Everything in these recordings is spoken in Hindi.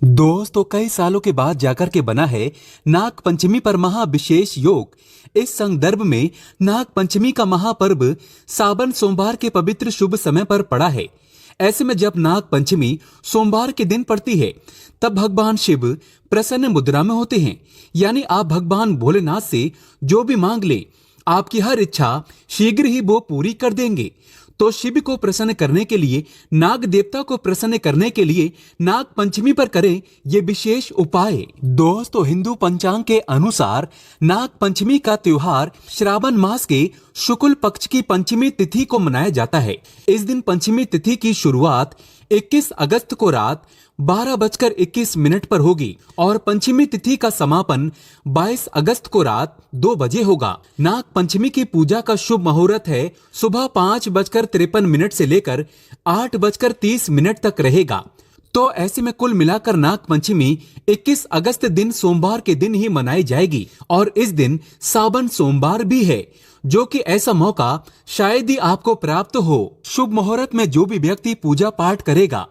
दोस्तों कई सालों के बाद जाकर के बना है नाग पंचमी पर महा विशेष योग। इस संदर्भ में नाग पंचमी का महापर्व सावन सोमवार के पवित्र शुभ समय पर पड़ा है। ऐसे में जब नाग पंचमी सोमवार के दिन पड़ती है तब भगवान शिव प्रसन्न मुद्रा में होते हैं, यानी आप भगवान भोलेनाथ से जो भी मांग ले आपकी हर इच्छा शीघ्र ही वो पूरी कर देंगे। तो शिव को प्रसन्न करने के लिए, नाग देवता को प्रसन्न करने के लिए नाग पंचमी पर करें ये विशेष उपाय। दोस्तों हिंदू पंचांग के अनुसार नाग पंचमी का त्योहार श्रावण मास के शुक्ल पक्ष की पंचमी तिथि को मनाया जाता है। इस दिन पंचमी तिथि की शुरुआत 21 अगस्त को रात 12:21 पर होगी और पंचमी तिथि का समापन 22 अगस्त को रात 2 बजे होगा। नाग पंचमी की पूजा का शुभ मुहूर्त है सुबह 5:53 से लेकर 8:30 तक रहेगा। तो ऐसे में कुल मिलाकर नाग पंचमी 21 अगस्त दिन सोमवार के दिन ही मनाई जाएगी और इस दिन सावन सोमवार भी है, जो कि ऐसा मौका शायद ही आपको प्राप्त हो। शुभ मुहूर्त में जो भी व्यक्ति पूजा पाठ करेगा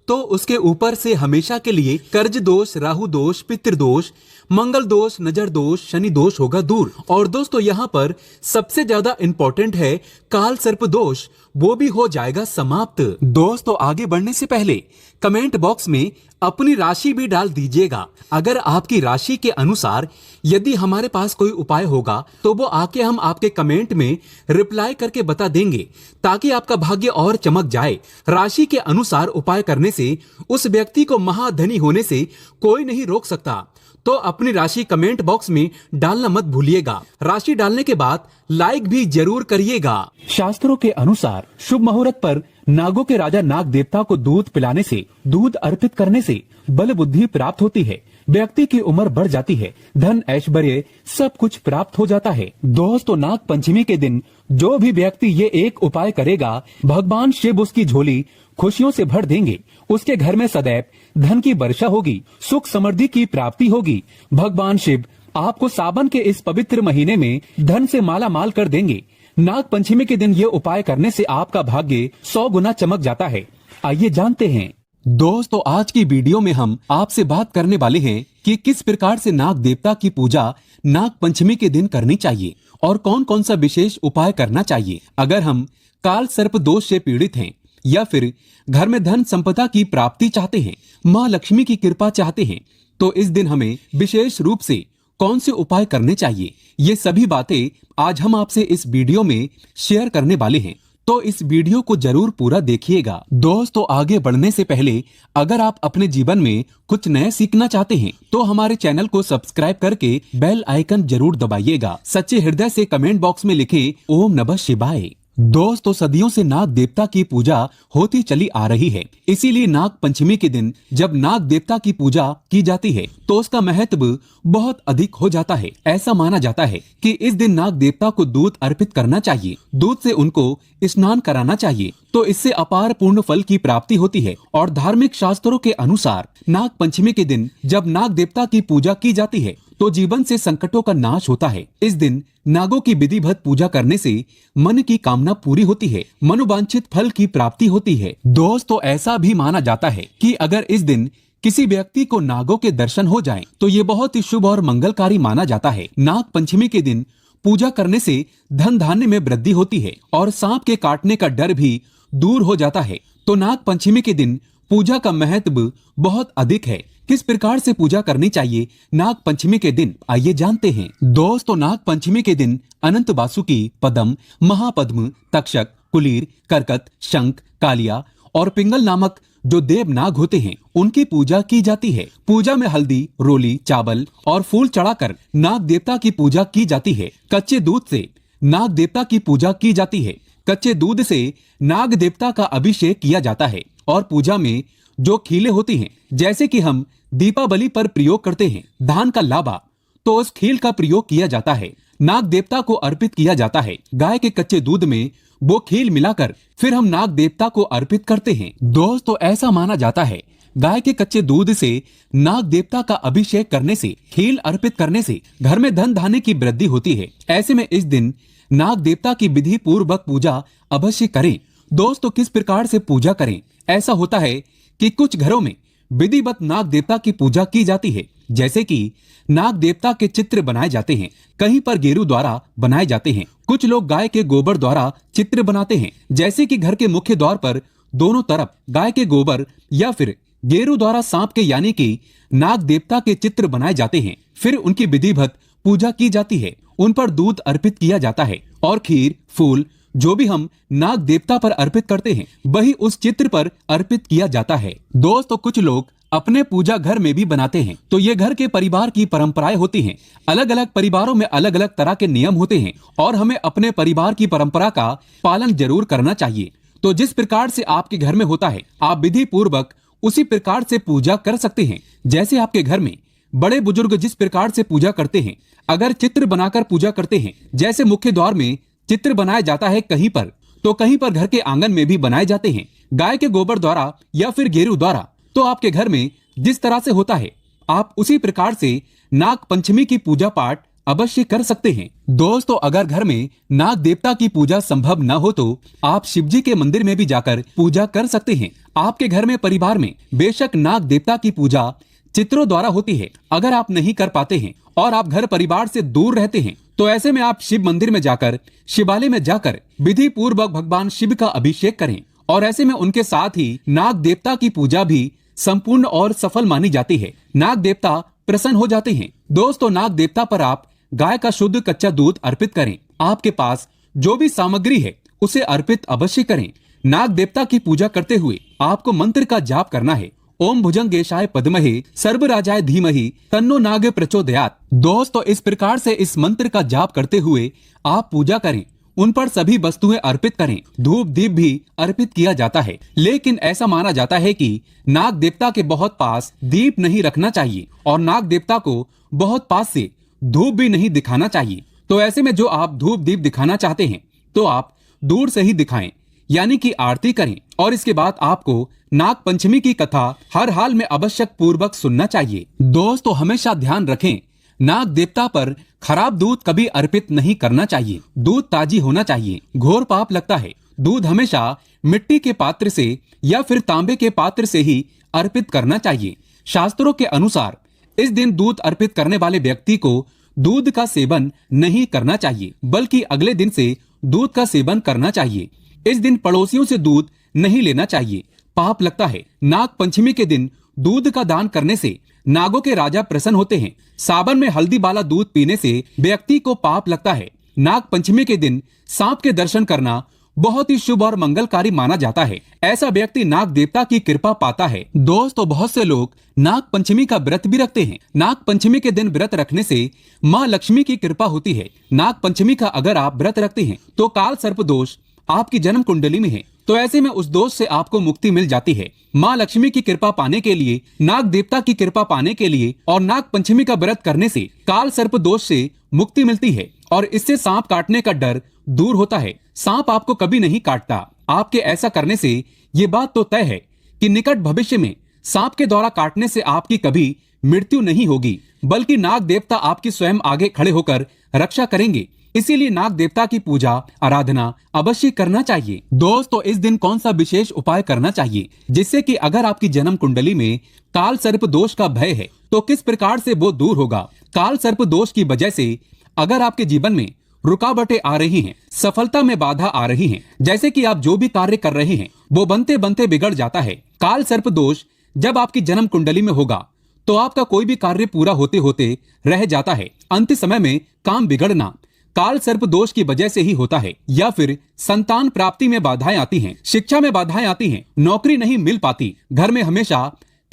तो उसके ऊपर से हमेशा के लिए कर्ज दोष, राहु दोष, पितृदोष, मंगल दोष, नजर दोष, शनि दोष होगा दूर। और दोस्तों यहाँ पर सबसे ज्यादा इंपॉर्टेंट है काल सर्प दोष, वो भी हो जाएगा समाप्त। दोस्तों आगे बढ़ने से पहले कमेंट बॉक्स में अपनी राशि भी डाल दीजिएगा। अगर आपकी राशि के अनुसार यदि हमारे पास कोई उपाय होगा तो वो आके हम आपके कमेंट में रिप्लाई करके बता देंगे, ताकि आपका भाग्य और चमक जाए। राशि के अनुसार उपाय करने से उस व्यक्ति को महाधनी होने से कोई नहीं रोक सकता। तो अपनी राशि कमेंट बॉक्स में डालना मत भूलिएगा। राशि डालने के बाद लाइक भी जरूर करिएगा। शास्त्रों के अनुसार शुभ मुहूर्त पर नागों के राजा नाग देवता को दूध पिलाने से, दूध अर्पित करने से बल बुद्धि प्राप्त होती है, व्यक्ति की उम्र बढ़ जाती है, धन ऐश्वर्य सब कुछ प्राप्त हो जाता है। दोस्तों नाग पंचमी के दिन जो भी व्यक्ति ये एक उपाय करेगा, भगवान शिव उसकी झोली खुशियों से भर देंगे। उसके घर में सदैव धन की वर्षा होगी, सुख समृद्धि की प्राप्ति होगी। भगवान शिव आपको सावन के इस पवित्र महीने में धन से माला माल कर देंगे। नाग पंचमी के दिन ये उपाय करने से आपका भाग्य 100 गुना चमक जाता है। आइए जानते हैं। दोस्तों आज की वीडियो में हम आपसे बात करने वाले हैं कि किस प्रकार से नाग देवता की पूजा नाग पंचमी के दिन करनी चाहिए और कौन कौन सा विशेष उपाय करना चाहिए। अगर हम काल सर्प दोष से पीड़ित हैं या फिर घर में धन संपदा की प्राप्ति चाहते हैं, माँ लक्ष्मी की कृपा चाहते हैं, तो इस दिन हमें विशेष रूप से कौन से उपाय करने चाहिए, ये सभी बातें आज हम आपसे इस वीडियो में शेयर करने वाले हैं। तो इस वीडियो को जरूर पूरा देखिएगा। दोस्तों आगे बढ़ने से पहले अगर आप अपने जीवन में कुछ नया सीखना चाहते हैं तो हमारे चैनल को सब्सक्राइब करके बेल आइकन जरूर दबाइएगा। सच्चे हृदय से कमेंट बॉक्स में लिखे ओम नमः शिवाय। दोस्तों सदियों से नाग देवता की पूजा होती चली आ रही है, इसीलिए नाग पंचमी के दिन जब नाग देवता की पूजा की जाती है तो उसका महत्व बहुत अधिक हो जाता है। ऐसा माना जाता है कि इस दिन नाग देवता को दूध अर्पित करना चाहिए, दूध से उनको स्नान कराना चाहिए, तो इससे अपार पूर्ण फल की प्राप्ति होती है। और धार्मिक शास्त्रों के अनुसार नाग पंचमी के दिन जब नाग देवता की पूजा की जाती है तो जीवन से संकटों का नाश होता है। इस दिन नागों की विधिवत पूजा करने से मन की कामना पूरी होती है, मनोवांछित फल की प्राप्ति होती है। दोस्तों ऐसा भी माना जाता है कि अगर इस दिन किसी व्यक्ति को नागों के दर्शन हो जाएं, तो ये बहुत ही शुभ और मंगलकारी माना जाता है। नाग पंचमी के दिन पूजा करने से धन धान्य में वृद्धि होती है और सांप के काटने का डर भी दूर हो जाता है। तो नाग पंचमी के दिन पूजा का महत्व बहुत अधिक है। किस प्रकार से पूजा करनी चाहिए नाग पंचमी के दिन, आइए जानते हैं। दोस्तों नाग पंचमी के दिन अनंत वासुकी, पद्म, महापद्म, तक्षक, कुलीर, करकत, शंख, कालिया और पिंगल नामक जो देव नाग होते हैं उनकी पूजा की जाती है। पूजा में हल्दी, रोली, चावल और फूल चढ़ाकर नाग देवता की पूजा की जाती है। कच्चे दूध से नाग देवता की पूजा की जाती है। कच्चे दूध से नाग देवता का अभिषेक किया जाता है और पूजा में जो खीले होती हैं, जैसे कि हम दीपावली पर प्रयोग करते हैं धान का लावा, तो उस खील का प्रयोग किया जाता है, नाग देवता को अर्पित किया जाता है। गाय के कच्चे दूध में वो खील मिलाकर फिर हम नाग देवता को अर्पित करते हैं। दोस्तों ऐसा माना जाता है गाय के कच्चे दूध से नाग देवता का अभिषेक करने से, खील अर्पित करने से घर में धन धान्य की वृद्धि होती है। ऐसे में इस दिन नाग देवता की विधि पूर्वक पूजा अवश्य करें। दोस्तों किस प्रकार से पूजा करें? ऐसा होता है कि कुछ घरों में विधिवत नाग देवता की पूजा की जाती है, जैसे कि नाग देवता के चित्र बनाए जाते हैं, कहीं पर गेरू द्वारा बनाए जाते हैं। कुछ लोग गाय के गोबर द्वारा चित्र बनाते हैं, जैसे कि घर के मुख्य द्वार पर दोनों तरफ गाय के गोबर या फिर गेरू द्वारा सांप के यानी कि नाग देवता के चित्र बनाए जाते हैं। फिर उनकी विधिवत पूजा की जाती है, उन पर दूध अर्पित किया जाता है और खीर फूल जो भी हम नाग देवता पर अर्पित करते हैं वही उस चित्र पर अर्पित किया जाता है। दोस्तों, कुछ लोग अपने पूजा घर में भी बनाते हैं, तो ये घर के परिवार की परंपराएं होती हैं। अलग अलग परिवारों में अलग अलग तरह के नियम होते हैं और हमें अपने परिवार की परंपरा का पालन जरूर करना चाहिए। तो जिस प्रकार से आपके घर में होता है, आप विधि पूर्वक उसी प्रकार से पूजा कर सकते हैं। जैसे आपके घर में बड़े बुजुर्ग जिस प्रकार से पूजा करते हैं, अगर चित्र बनाकर पूजा करते हैं, जैसे मुख्य द्वार में चित्र बनाया जाता है कहीं पर, तो कहीं पर घर के आंगन में भी बनाए जाते हैं गाय के गोबर द्वारा या फिर गेरू द्वारा। तो आपके घर में जिस तरह से होता है, आप उसी प्रकार से नाग पंचमी की पूजा पाठ अवश्य कर सकते हैं। दोस्तों, अगर घर में नाग देवता की पूजा संभव न हो तो आप शिवजी के मंदिर में भी जाकर पूजा कर सकते हैं। आपके घर में परिवार में बेशक नाग देवता की पूजा चित्रों द्वारा होती है। अगर आप नहीं कर पाते हैं और आप घर परिवार से दूर रहते हैं, तो ऐसे में आप शिव मंदिर में जाकर शिवालय में जाकर विधि पूर्वक भगवान शिव का अभिषेक करें और ऐसे में उनके साथ ही नाग देवता की पूजा भी संपूर्ण और सफल मानी जाती है। नाग देवता प्रसन्न हो जाते हैं। दोस्तों, नाग देवता पर आप गाय का शुद्ध कच्चा दूध अर्पित करें। आपके पास जो भी सामग्री है उसे अर्पित अवश्य करें। नाग देवता की पूजा करते हुए आपको मंत्र का जाप करना है। ओम भुजंगेशाय पद्महे सर्वराजाय धीमहि तन्नो नाग प्रचोदयात्। दोस्तों, इस प्रकार से इस मंत्र का जाप करते हुए आप पूजा करें, उन पर सभी वस्तुएं अर्पित करें। धूप दीप भी अर्पित किया जाता है, लेकिन ऐसा माना जाता है कि नाग देवता के बहुत पास दीप नहीं रखना चाहिए और नाग देवता को बहुत पास से धूप भी नहीं दिखाना चाहिए। तो ऐसे में जो आप धूप दीप दिखाना चाहते हैं तो आप दूर से ही दिखाएं, यानी कि आरती करें। और इसके बाद आपको नाग पंचमी की कथा हर हाल में आवश्यक पूर्वक सुनना चाहिए। दोस्तों, हमेशा ध्यान रखें, नाग देवता पर खराब दूध कभी अर्पित नहीं करना चाहिए। दूध ताजी होना चाहिए, घोर पाप लगता है। दूध हमेशा मिट्टी के पात्र से या फिर तांबे के पात्र से ही अर्पित करना चाहिए। शास्त्रों के अनुसार इस दिन दूध अर्पित करने वाले व्यक्ति को दूध का सेवन नहीं करना चाहिए, बल्कि अगले दिन से दूध का सेवन करना चाहिए। इस दिन पड़ोसियों से दूध नहीं लेना चाहिए, पाप लगता है। नाग पंचमी के दिन दूध का दान करने से नागों के राजा प्रसन्न होते हैं। सावन में हल्दी वाला दूध पीने से व्यक्ति को पाप लगता है। नाग पंचमी के दिन सांप के दर्शन करना बहुत ही शुभ और मंगलकारी माना जाता है। ऐसा व्यक्ति नाग देवता की कृपा पाता है। दोस्तों, बहुत से लोग नाग पंचमी का व्रत भी रखते हैं। नाग पंचमी के दिन व्रत रखने से माँ लक्ष्मी की कृपा होती है। नाग पंचमी का अगर आप व्रत रखते हैं तो काल सर्प दोष आपकी जन्म कुंडली में है, तो ऐसे में उस दोष से आपको मुक्ति मिल जाती है। माँ लक्ष्मी की कृपा पाने के लिए, नाग देवता की कृपा पाने के लिए और नाग पंचमी का व्रत करने से काल सर्प दोष से मुक्ति मिलती है और इससे सांप काटने का डर दूर होता है। सांप आपको कभी नहीं काटता। आपके ऐसा करने से ये बात तो तय है कि निकट भविष्य में सांप के द्वारा काटने से आपकी कभी मृत्यु नहीं होगी, बल्कि नाग देवता आपकी स्वयं आगे खड़े होकर रक्षा करेंगे। इसीलिए नाग देवता की पूजा आराधना अवश्य करना चाहिए। दोस्तों, इस दिन कौन सा विशेष उपाय करना चाहिए जिससे कि अगर आपकी जन्म कुंडली में काल सर्प दोष का भय है तो किस प्रकार से वो दूर होगा। काल सर्प दोष की वजह से अगर आपके जीवन में रुकावटें आ रही हैं, सफलता में बाधा आ रही हैं, जैसे कि आप जो भी कार्य कर रहे हैं वो बनते बनते बिगड़ जाता है। काल सर्प दोष जब आपकी जन्म कुंडली में होगा तो आपका कोई भी कार्य पूरा होते होते रह जाता है। अंत समय में काम बिगड़ना काल सर्प दोष की वजह से ही होता है। या फिर संतान प्राप्ति में बाधाएं आती हैं, शिक्षा में बाधाएं आती हैं, नौकरी नहीं मिल पाती, घर में हमेशा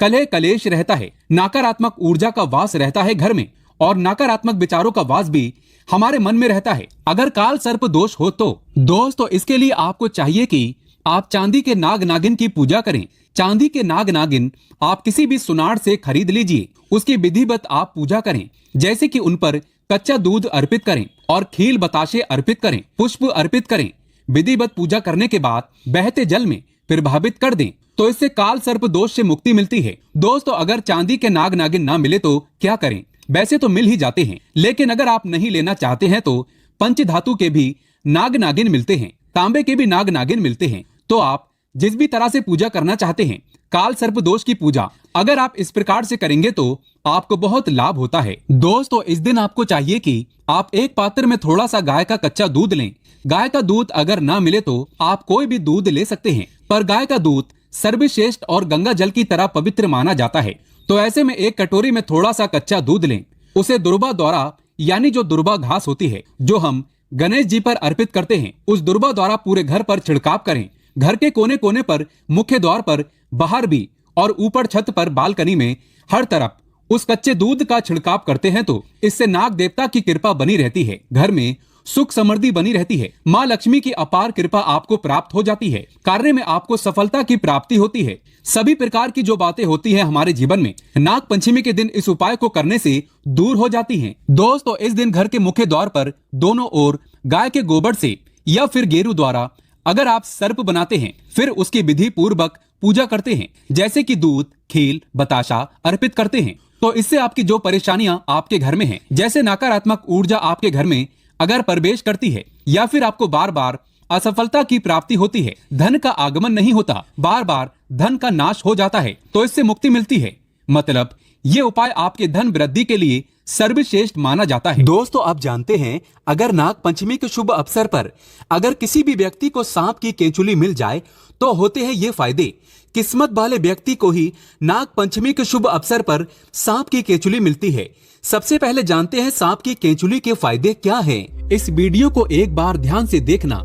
कलह कलेश रहता है, नकारात्मक ऊर्जा का वास रहता है घर में और नकारात्मक विचारों का वास भी हमारे मन में रहता है अगर काल सर्प दोष हो तो। दोस्तों, इसके लिए आपको चाहिए कि आप चांदी के नाग नागिन की पूजा करें। चांदी के नाग नागिन आप किसी भी सुनार से खरीद लीजिए, उसकी विधिवत आप पूजा करें, जैसे कि उन पर कच्चा दूध अर्पित करें और खील बताशे अर्पित करें, पुष्प अर्पित करें। विधिवत पूजा करने के बाद बहते जल में प्रभावित कर दें, तो इससे काल सर्प दोष से मुक्ति मिलती है। दोस्तों, अगर चांदी के नाग नागिन ना मिले तो क्या करें? वैसे तो मिल ही जाते हैं, लेकिन अगर आप नहीं लेना चाहते हैं तो पंच धातु के भी नाग नागिन मिलते हैं, तांबे के भी नाग नागिन मिलते हैं। तो आप जिस भी तरह से पूजा करना चाहते हैं, काल सर्प दोष की पूजा अगर आप इस प्रकार से करेंगे तो आपको बहुत लाभ होता है। दोस्तों, इस दिन आपको चाहिए कि आप एक पात्र में थोड़ा सा गाय का कच्चा दूध लें। गाय का दूध अगर ना मिले तो आप कोई भी दूध ले सकते हैं, पर गाय का दूध सर्वश्रेष्ठ और गंगा जल की तरह पवित्र माना जाता है। तो ऐसे में एक कटोरी में थोड़ा सा कच्चा दूध लें। उसे दुर्वा द्वारा, यानी जो दुर्वा घास होती है जो हम गणेश जी पर अर्पित करते हैं, उस दुर्वा द्वारा पूरे घर पर छिड़काव करें। घर के कोने कोने पर, मुख्य द्वार पर, बाहर भी और ऊपर छत पर, बालकनी में, हर तरफ उस कच्चे दूध का छिड़काव करते हैं तो इससे नाग देवता की कृपा बनी रहती है। घर में सुख समृद्धि बनी रहती है। माँ लक्ष्मी की अपार कृपा आपको प्राप्त हो जाती है। कार्य में आपको सफलता की प्राप्ति होती है। सभी प्रकार की जो बातें होती हैं हमारे जीवन में, नाग पंचमी के दिन इस उपाय को करने से दूर हो जाती हैं। दोस्तों, इस दिन घर के मुख्य द्वार पर दोनों ओर गाय के गोबर से या फिर गेरू द्वारा अगर आप सर्प बनाते हैं, फिर उसकी विधि पूर्वक पूजा करते हैं, जैसे कि दूध, खील, बताशा अर्पित करते हैं, तो इससे आपकी जो परेशानियां आपके घर में हैं, जैसे नकारात्मक ऊर्जा आपके घर में अगर प्रवेश करती है या फिर आपको बार बार असफलता की प्राप्ति होती है, धन का आगमन नहीं होता, बार बार धन का नाश हो जाता है, तो इससे मुक्ति मिलती है। मतलब ये उपाय आपके धन वृद्धि के लिए सर्वश्रेष्ठ माना जाता है। दोस्तों, आप जानते हैं अगर नाग पंचमी के शुभ अवसर पर अगर किसी भी व्यक्ति को सांप की केंचुली मिल जाए तो होते हैं ये फायदे। किस्मत वाले व्यक्ति को ही नाग पंचमी के शुभ अवसर पर सांप की केंचुली मिलती है। सबसे पहले जानते हैं सांप की केंचुली के फायदे क्या हैं। इस वीडियो को एक बार ध्यान से देखना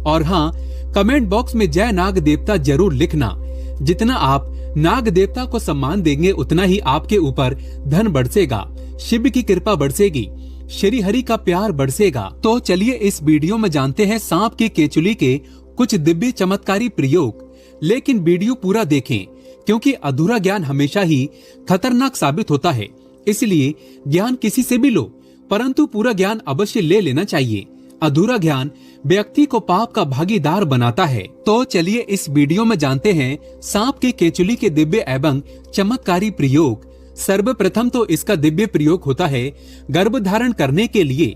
और हाँ, कमेंट बॉक्स में जय नाग देवता जरूर लिखना। जितना आप नाग देवता को सम्मान देंगे उतना ही आपके ऊपर धन बरसेगा, शिव की कृपा बरसेगी, श्री हरि का प्यार बरसेगा। तो चलिए इस वीडियो में जानते हैं सांप की केंचुली के कुछ दिव्य चमत्कारी प्रयोग। लेकिन वीडियो पूरा देखें, क्योंकि अधूरा ज्ञान हमेशा ही खतरनाक साबित होता है। इसलिए ज्ञान किसी से भी लो, परंतु पूरा ज्ञान अवश्य ले लेना चाहिए। अधूरा ज्ञान व्यक्ति को पाप का भागीदार बनाता है। तो चलिए इस वीडियो में जानते हैं सांप की केंचुली के दिव्य एवं चमत्कारी प्रयोग। सर्वप्रथम तो इसका दिव्य प्रयोग होता है गर्भ धारण करने के लिए।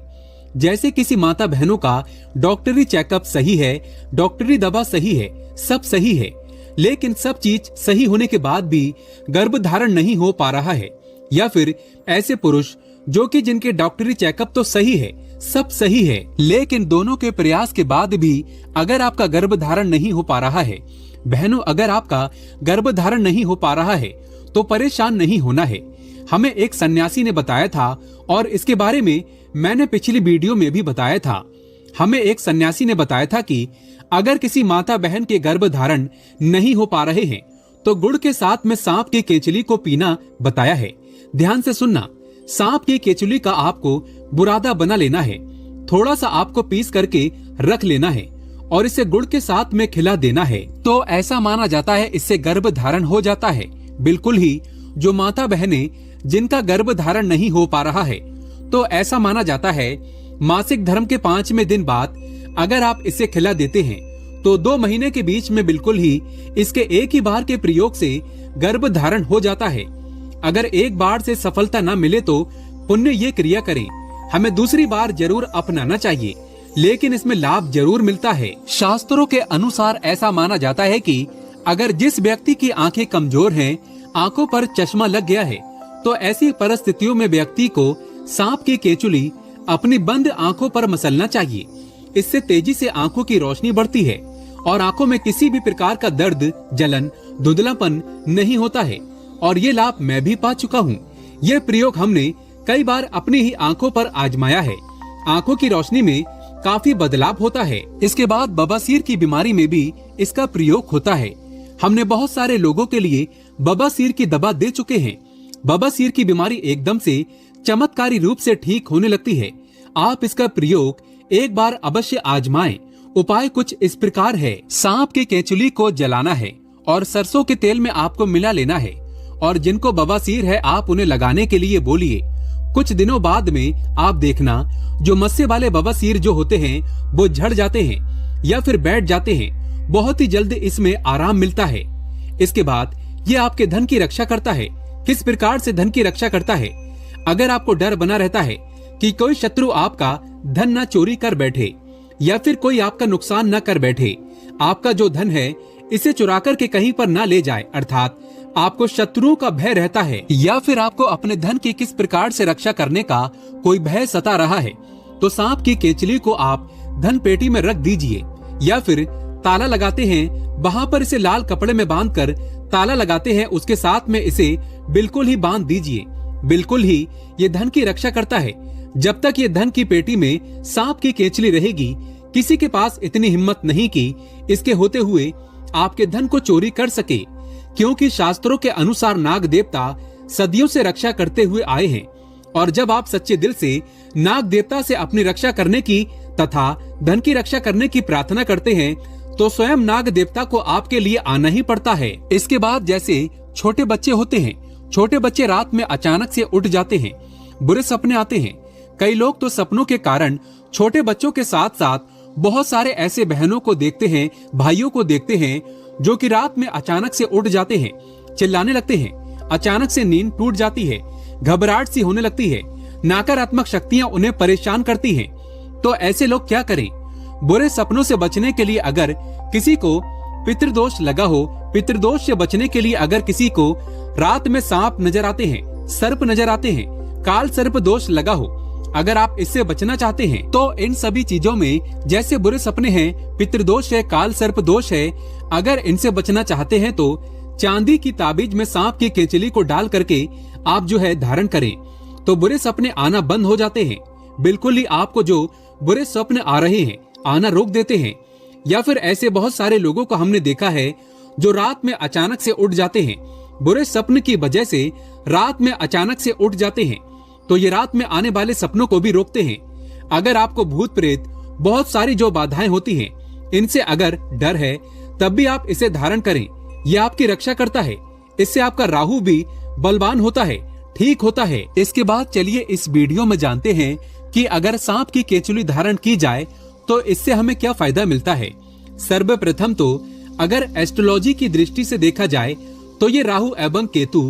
जैसे किसी माता बहनों का डॉक्टरी चेकअप सही है, डॉक्टरी दवा सही है, सब सही है, लेकिन सब चीज सही होने के बाद भी गर्भ धारण नहीं हो पा रहा है, या फिर ऐसे पुरुष जो कि जिनके डॉक्टरी चेकअप तो सही है, सब सही है, लेकिन दोनों के प्रयास के बाद भी अगर आपका गर्भ धारण नहीं हो पा रहा है। बहनों, अगर आपका गर्भ धारण नहीं हो पा रहा है तो परेशान नहीं होना है। हमें एक सन्यासी ने बताया था और इसके बारे में मैंने पिछली वीडियो में भी बताया था। हमें एक सन्यासी ने बताया था कि अगर किसी माता बहन के गर्भ धारण नहीं हो पा रहे हैं तो गुड़ के साथ में सांप की केंचुली को पीना बताया है। ध्यान से सुनना, सांप की केंचुली का आपको बुरादा बना लेना है, थोड़ा सा आपको पीस करके रख लेना है और इसे गुड़ के साथ में खिला देना है। तो ऐसा माना जाता है इससे गर्भ धारण हो जाता है। बिल्कुल ही जो माता बहनें जिनका गर्भ धारण नहीं हो पा रहा है, तो ऐसा माना जाता है मासिक धर्म के 5वें दिन बाद अगर आप इसे खिला देते हैं तो 2 महीने के बीच में बिल्कुल ही इसके एक ही बार के प्रयोग से गर्भ धारण हो जाता है। अगर एक बार से सफलता न मिले तो पुण्य ये क्रिया करें, हमें दूसरी बार जरूर अपनाना चाहिए, लेकिन इसमें लाभ जरूर मिलता है। शास्त्रों के अनुसार ऐसा माना जाता है कि अगर जिस व्यक्ति की आंखें कमजोर हैं, आंखों पर चश्मा लग गया है, तो ऐसी परिस्थितियों में व्यक्ति को सांप की केंचुली अपनी बंद आंखों पर मसलना चाहिए। इससे तेजी से आंखों की रोशनी बढ़ती है और आंखों में किसी भी प्रकार का दर्द, जलन, धुंधलापन नहीं होता है। और ये लाभ मैं भी पा चुका हूँ। ये प्रयोग हमने कई बार अपनी ही आंखों पर आजमाया है। आंखों की रोशनी में काफी बदलाव होता है। इसके बाद बवासीर की बीमारी में भी इसका प्रयोग होता है। हमने बहुत सारे लोगों के लिए बवासीर की दवा दे चुके हैं। बवासीर की बीमारी एकदम से चमत्कारी रूप से ठीक होने लगती है। आप इसका प्रयोग एक बार अवश्य आजमाएं। उपाय कुछ इस प्रकार है। सांप की केंचुली को जलाना है और सरसों के तेल में आपको मिला लेना है, और जिनको बवासीर है आप उन्हें लगाने के लिए बोलिए। कुछ दिनों बाद में आप देखना जो मस्से वाले बवासीर जो होते हैं वो झड़ जाते हैं या फिर बैठ जाते हैं। बहुत ही जल्द इसमें आराम मिलता है। इसके बाद ये आपके धन की रक्षा करता है। किस प्रकार से धन की रक्षा करता है? अगर आपको डर बना रहता है कि कोई शत्रु आपका धन न चोरी कर बैठे या फिर कोई आपका नुकसान न कर बैठे, आपका जो धन है इसे चुरा करके कहीं पर ना ले जाए, अर्थात आपको शत्रुओं का भय रहता है या फिर आपको अपने धन की किस प्रकार से रक्षा करने का कोई भय सता रहा है, तो सांप की केचली को आप धन पेटी में रख दीजिए या फिर ताला लगाते हैं वहाँ पर इसे लाल कपड़े में बांधकर ताला लगाते हैं, उसके साथ में इसे बिल्कुल ही बांध दीजिए। बिल्कुल ही ये धन की रक्षा करता है। जब तक ये धन की पेटी में सांप की केचली रहेगी, किसी के पास इतनी हिम्मत नहीं कि इसके होते हुए आपके धन को चोरी कर सके, क्योंकि शास्त्रों के अनुसार नाग देवता सदियों से रक्षा करते हुए आए हैं और जब आप सच्चे दिल से नाग देवता से अपनी रक्षा करने की तथा धन की रक्षा करने की प्रार्थना करते हैं तो स्वयं नाग देवता को आपके लिए आना ही पड़ता है। इसके बाद जैसे छोटे बच्चे होते हैं, छोटे बच्चे रात में अचानक से उठ जाते हैं, बुरे सपने आते हैं। कई लोग तो सपनों के कारण छोटे बच्चों के साथ साथ बहुत सारे ऐसे बहनों को देखते हैं, भाइयों को देखते हैं जो कि रात में अचानक से उठ जाते हैं, चिल्लाने लगते हैं, अचानक से नींद टूट जाती है, घबराहट सी होने लगती है, नकारात्मक शक्तियां उन्हें परेशान करती हैं। तो ऐसे लोग क्या करें? बुरे सपनों से बचने के लिए अगर किसी को पितृदोष लगा हो, पितृदोष से बचने के लिए अगर किसी को रात में सांप नजर आते हैं, सर्प नजर आते हैं, काल सर्प दोष लगा हो, अगर आप इससे बचना चाहते हैं तो इन सभी चीजों में जैसे बुरे सपने हैं, पितृदोष है, काल सर्प दोष है, अगर इनसे बचना चाहते हैं तो चांदी की ताबीज में सांप की केचली को डाल करके आप जो है धारण करें तो बुरे सपने आना बंद हो जाते हैं। बिल्कुल ही आपको जो बुरे सपने आ रहे हैं आना रोक देते हैं। या फिर ऐसे बहुत सारे लोगों को हमने देखा है जो रात में अचानक से उठ जाते हैं, बुरे सपने की वजह से रात में अचानक से उठ जाते हैं, तो ये रात में आने वाले सपनों को भी रोकते हैं। अगर आपको भूत प्रेत बहुत सारी जो बाधाएं होती हैं, इनसे अगर डर है तब भी आप इसे धारण करें, यह आपकी रक्षा करता है। इससे आपका राहु भी बलवान होता है, ठीक होता है। इसके बाद चलिए इस वीडियो में जानते हैं कि अगर सांप की केचुली धारण की जाए तो इससे हमें क्या फायदा मिलता है। सर्वप्रथम तो अगर एस्ट्रोलॉजी की दृष्टि से देखा जाए तो ये राहु एवं केतु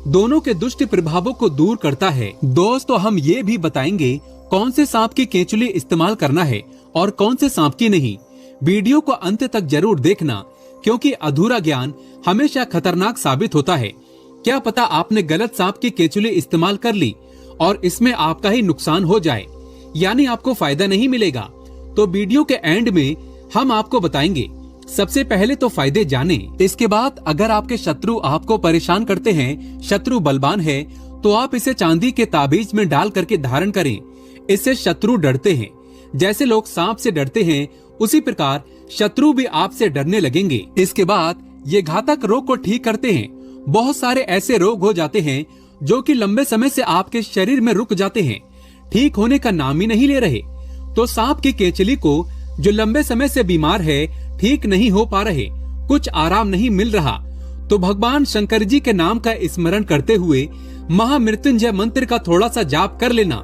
दोनों के दुष्ट प्रभावों को दूर करता है। दोस्तों हम ये भी बताएंगे कौन से सांप की केचुली इस्तेमाल करना है और कौन से सांप की नहीं। वीडियो को अंत तक जरूर देखना, क्योंकि अधूरा ज्ञान हमेशा खतरनाक साबित होता है। क्या पता आपने गलत सांप की केचुली इस्तेमाल कर ली और इसमें आपका ही नुकसान हो जाए, यानी आपको फायदा नहीं मिलेगा। तो वीडियो के एंड में हम आपको बताएंगे। सबसे पहले तो फायदे जाने, इसके बाद अगर आपके शत्रु आपको परेशान करते हैं, शत्रु बलवान है, तो आप इसे चांदी के ताबीज में डाल करके धारण करें। इससे शत्रु डरते हैं। जैसे लोग सांप से डरते हैं उसी प्रकार शत्रु भी आपसे डरने लगेंगे। इसके बाद ये घातक रोग को ठीक करते हैं। बहुत सारे ऐसे रोग हो जाते हैं जो कि लंबे समय से आपके शरीर में रुक जाते हैं, ठीक होने का नाम ही नहीं ले रहे। तो सांप की केचली को जो लंबे समय से बीमार है, ठीक नहीं हो पा रहे, कुछ आराम नहीं मिल रहा, तो भगवान शंकर जी के नाम का स्मरण करते हुए महामृत्युंजय मंत्र का थोड़ा सा जाप कर लेना।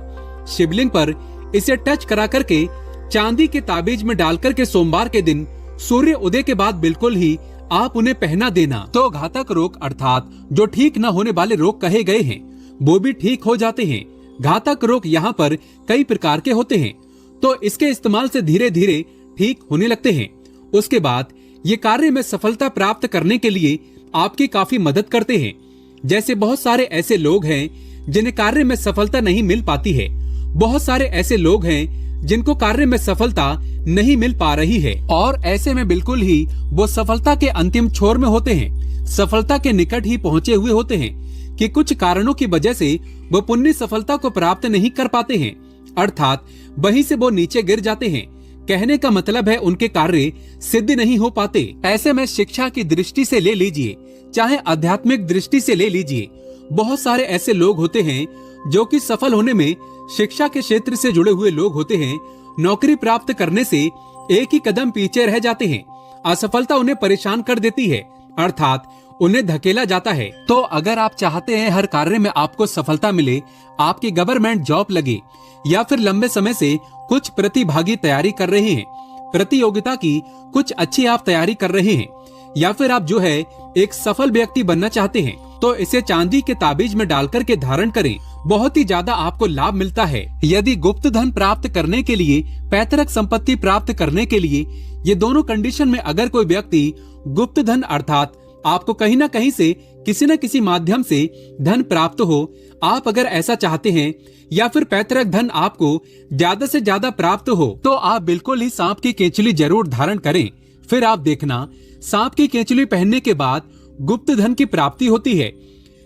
शिवलिंग पर इसे टच करा करके चांदी के ताबीज में डालकर के सोमवार के दिन सूर्य उदय के बाद बिल्कुल ही आप उन्हें पहना देना। तो घातक रोग अर्थात जो ठीक न होने वाले रोग कहे गए हैं वो भी ठीक हो जाते हैं। घातक रोग यहाँ पर कई प्रकार के होते हैं, तो इसके इस्तेमाल से धीरे धीरे ठीक होने लगते हैं। उसके बाद ये कार्य में सफलता प्राप्त करने के लिए आपकी काफी मदद करते हैं। जैसे बहुत सारे ऐसे लोग हैं जिन्हें कार्य में सफलता नहीं मिल पाती है, बहुत सारे ऐसे लोग हैं जिनको कार्य में सफलता नहीं मिल पा रही है, और ऐसे में बिल्कुल ही वो सफलता के अंतिम छोर में होते हैं, सफलता के निकट ही पहुंचे हुए होते हैं कि कुछ कारणों की वजह से वो पुण्य सफलता को प्राप्त नहीं कर पाते हैं, अर्थात वहीं से वो नीचे गिर जाते हैं। कहने का मतलब है उनके कार्य सिद्ध नहीं हो पाते। ऐसे में शिक्षा की दृष्टि से ले लीजिए, चाहे आध्यात्मिक दृष्टि से ले लीजिए, बहुत सारे ऐसे लोग होते हैं जो कि सफल होने में शिक्षा के क्षेत्र से जुड़े हुए लोग होते हैं, नौकरी प्राप्त करने से एक ही कदम पीछे रह जाते हैं। असफलता उन्हें परेशान कर देती है, अर्थात उन्हें धकेला जाता है। तो अगर आप चाहते हैं हर कार्य में आपको सफलता मिले, आपकी गवर्नमेंट जॉब लगे, या फिर लंबे समय से कुछ प्रतिभागी तैयारी कर रहे हैं, प्रतियोगिता की कुछ अच्छी आप तैयारी कर रहे हैं, या फिर आप जो है एक सफल व्यक्ति बनना चाहते हैं, तो इसे चांदी के ताबीज में डालकर के धारण करें, बहुत ही ज्यादा आपको लाभ मिलता है। यदि गुप्त धन प्राप्त करने के लिए, पैतृक संपत्ति प्राप्त करने के लिए, ये दोनों कंडीशन में अगर कोई व्यक्ति गुप्त धन अर्थात आपको कहीं ना कहीं से किसी न किसी माध्यम से धन प्राप्त हो। आप अगर ऐसा चाहते हैं या फिर पैतृक धन आपको ज्यादा से ज्यादा प्राप्त हो तो आप बिल्कुल ही सांप की केंचुली जरूर धारण करें। फिर आप देखना सांप की केंचुली पहनने के बाद गुप्त धन की प्राप्ति होती है,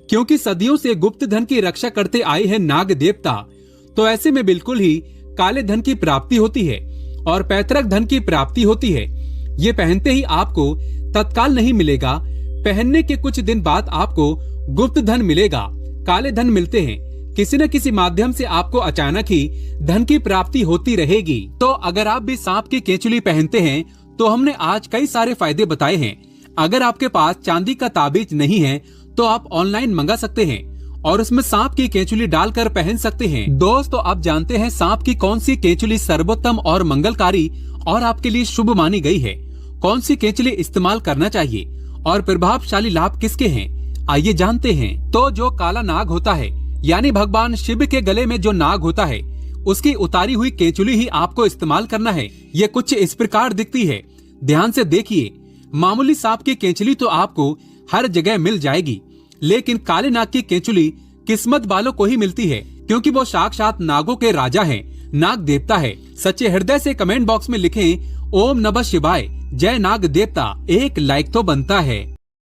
क्योंकि सदियों से गुप्त धन की रक्षा करते आए हैं नाग देवता। तो ऐसे में बिल्कुल ही काले धन की प्राप्ति होती है और पैतृक धन की प्राप्ति होती है। ये पहनते ही आपको तत्काल नहीं मिलेगा, पहनने के कुछ दिन बाद आपको गुप्त धन मिलेगा। काले धन मिलते हैं, किसी न किसी माध्यम से आपको अचानक ही धन की प्राप्ति होती रहेगी। तो अगर आप भी सांप की केंचुली पहनते हैं तो हमने आज कई सारे फायदे बताए हैं। अगर आपके पास चांदी का ताबीज नहीं है तो आप ऑनलाइन मंगा सकते हैं और उसमें सांप की केंचुली डालकर पहन सकते हैं। दोस्तों, आप जानते हैं सांप की कौन सी केंचुली सर्वोत्तम और मंगलकारी और आपके लिए शुभ मानी गई है? कौन सी केंचुली इस्तेमाल करना चाहिए और प्रभावशाली लाभ किसके हैं? आइए जानते हैं। तो जो काला नाग होता है यानी भगवान शिव के गले में जो नाग होता है उसकी उतारी हुई केंचुली ही आपको इस्तेमाल करना है। ये कुछ इस प्रकार दिखती है, ध्यान से देखिए। मामूली सांप की केंचुली तो आपको हर जगह मिल जाएगी, लेकिन काले नाग की केंचुली किस्मत वालों को ही मिलती है, क्योंकि वो साक्षात नागों के राजा हैं, नाग देवता है। सच्चे हृदय से कमेंट बॉक्स में लिखें ओम नमः शिवाय, जय नाग देवता। एक लाइक तो बनता है।